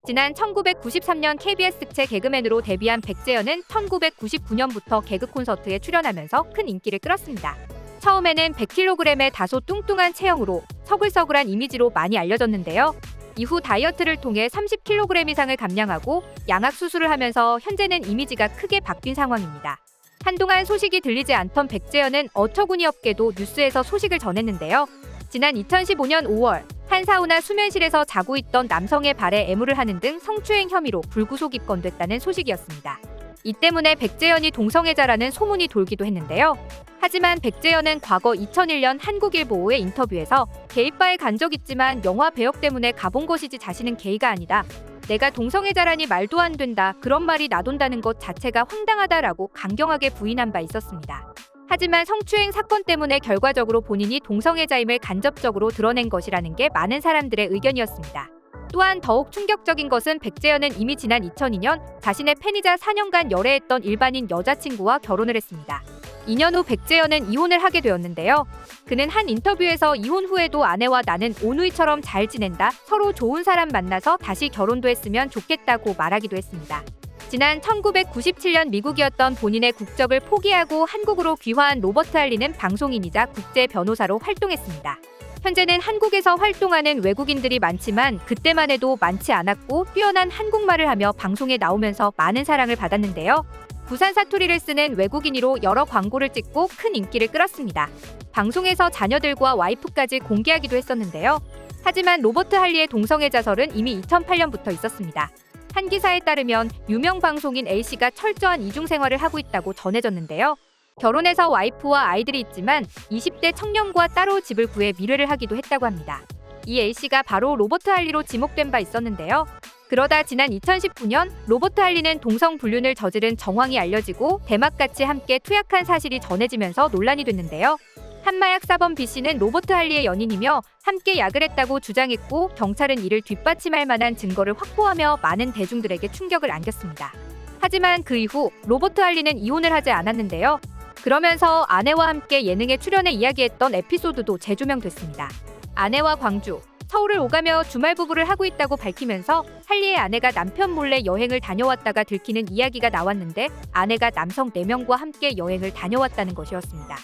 지난 1993년 KBS 특채 개그맨으로 데뷔한 백재현은 1999년부터 개그 콘서트에 출연하면서 큰 인기를 끌었습니다. 처음에는 100kg의 다소 뚱뚱한 체형으로 서글서글한 이미지로 많이 알려졌는데요. 이후 다이어트를 통해 30kg 이상을 감량하고 양악 수술을 하면서 현재는 이미지가 크게 바뀐 상황입니다. 한동안 소식이 들리지 않던 백재현은 어처구니없게도 뉴스에서 소식을 전했는데요. 지난 2015년 5월 한 사우나 수면실에서 자고 있던 남성의 발에 애무를 하는 등 성추행 혐의로 불구속 입건됐다는 소식이었습니다. 이 때문에 백재현이 동성애자라는 소문이 돌기도 했는데요. 하지만 백재현은 과거 2001년 한국일보의 인터뷰에서 게이바에 간 적 있지만 영화 배역 때문에 가본 것이지 자신은 게이가 아니다. 내가 동성애자라니 말도 안 된다. 그런 말이 나돈다는 것 자체가 황당하다라고 강경하게 부인한 바 있었습니다. 하지만 성추행 사건 때문에 결과적으로 본인이 동성애자임을 간접적으로 드러낸 것이라는 게 많은 사람들의 의견이었습니다. 또한 더욱 충격적인 것은 백재현은 이미 지난 2002년 자신의 팬이자 4년간 열애했던 일반인 여자친구와 결혼을 했습니다. 2년 후 백재현은 이혼을 하게 되었는데요. 그는 한 인터뷰에서 이혼 후에도 아내와 나는 오누이처럼 잘 지낸다. 서로 좋은 사람 만나서 다시 결혼도 했으면 좋겠다고 말하기도 했습니다. 지난 1997년 미국이었던 본인의 국적을 포기하고 한국으로 귀화한 로버트 할리는 방송인이자 국제 변호사로 활동했습니다. 현재는 한국에서 활동하는 외국인들이 많지만 그때만 해도 많지 않았고 뛰어난 한국말을 하며 방송에 나오면서 많은 사랑을 받았는데요. 부산 사투리를 쓰는 외국인으로 여러 광고를 찍고 큰 인기를 끌었습니다. 방송에서 자녀들과 와이프까지 공개하기도 했었는데요. 하지만 로버트 할리의 동성애자설은 이미 2008년부터 있었습니다. 한 기사에 따르면 유명 방송인 A씨가 철저한 이중생활을 하고 있다고 전해졌는데요. 결혼해서 와이프와 아이들이 있지만 20대 청년과 따로 집을 구해 미래를 하기도 했다고 합니다. 이 A씨가 바로 로버트 할리로 지목된 바 있었는데요. 그러다 지난 2019년 로버트 할리는 동성 불륜을 저지른 정황이 알려지고 대막같이 함께 투약한 사실이 전해지면서 논란이 됐는데요. 한마약 사범 B씨는 로버트 할리의 연인이며 함께 약을 했다고 주장했고 경찰은 이를 뒷받침할 만한 증거를 확보하며 많은 대중들에게 충격을 안겼습니다. 하지만 그 이후 로버트 할리는 이혼을 하지 않았는데요. 그러면서 아내와 함께 예능에 출연해 이야기했던 에피소드도 재조명됐습니다. 아내와 광주, 서울을 오가며 주말 부부를 하고 있다고 밝히면서 할리의 아내가 남편 몰래 여행을 다녀왔다가 들키는 이야기가 나왔는데 아내가 남성 4명과 함께 여행을 다녀왔다는 것이었습니다.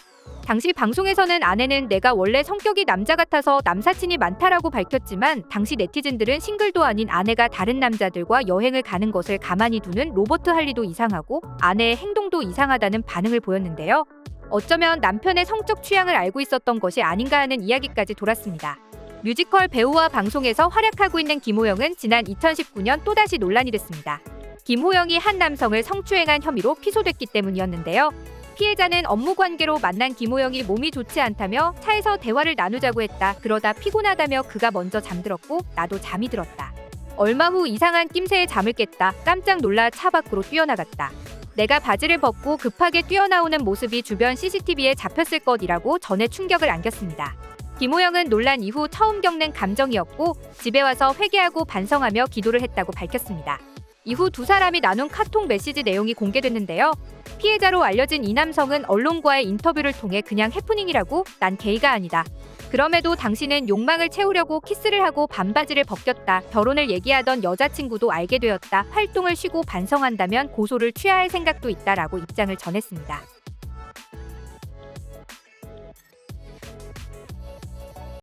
당시 방송에서는 아내는 내가 원래 성격이 남자 같아서 남사친이 많다라고 밝혔지만 당시 네티즌들은 싱글도 아닌 아내가 다른 남자들과 여행을 가는 것을 가만히 두는 로버트 할리도 이상하고 아내의 행동도 이상하다는 반응을 보였는데요. 어쩌면 남편의 성적 취향을 알고 있었던 것이 아닌가 하는 이야기까지 돌았습니다. 뮤지컬 배우와 방송에서 활약하고 있는 김호영은 지난 2019년 또다시 논란이 됐습니다. 김호영이 한 남성을 성추행한 혐의로 피소됐기 때문이었는데요. 피해자는 업무 관계로 만난 김호영이 몸이 좋지 않다며 차에서 대화를 나누자고 했다. 그러다 피곤하다며 그가 먼저 잠들었고 나도 잠이 들었다. 얼마 후 이상한 낌새에 잠을 깼다. 깜짝 놀라 차 밖으로 뛰어나갔다. 내가 바지를 벗고 급하게 뛰어나오는 모습이 주변 CCTV에 잡혔을 것이라고 전해 충격을 안겼습니다. 김호영은 논란 이후 처음 겪는 감정이었고 집에 와서 회개하고 반성하며 기도를 했다고 밝혔습니다. 이후 두 사람이 나눈 카톡 메시지 내용이 공개됐는데요. 피해자로 알려진 이 남성은 언론과의 인터뷰를 통해 그냥 해프닝이라고 난 게이가 아니다. 그럼에도 당신은 욕망을 채우려고 키스를 하고 반바지를 벗겼다. 결혼을 얘기하던 여자친구도 알게 되었다. 활동을 쉬고 반성한다면 고소를 취하할 생각도 있다라고 입장을 전했습니다.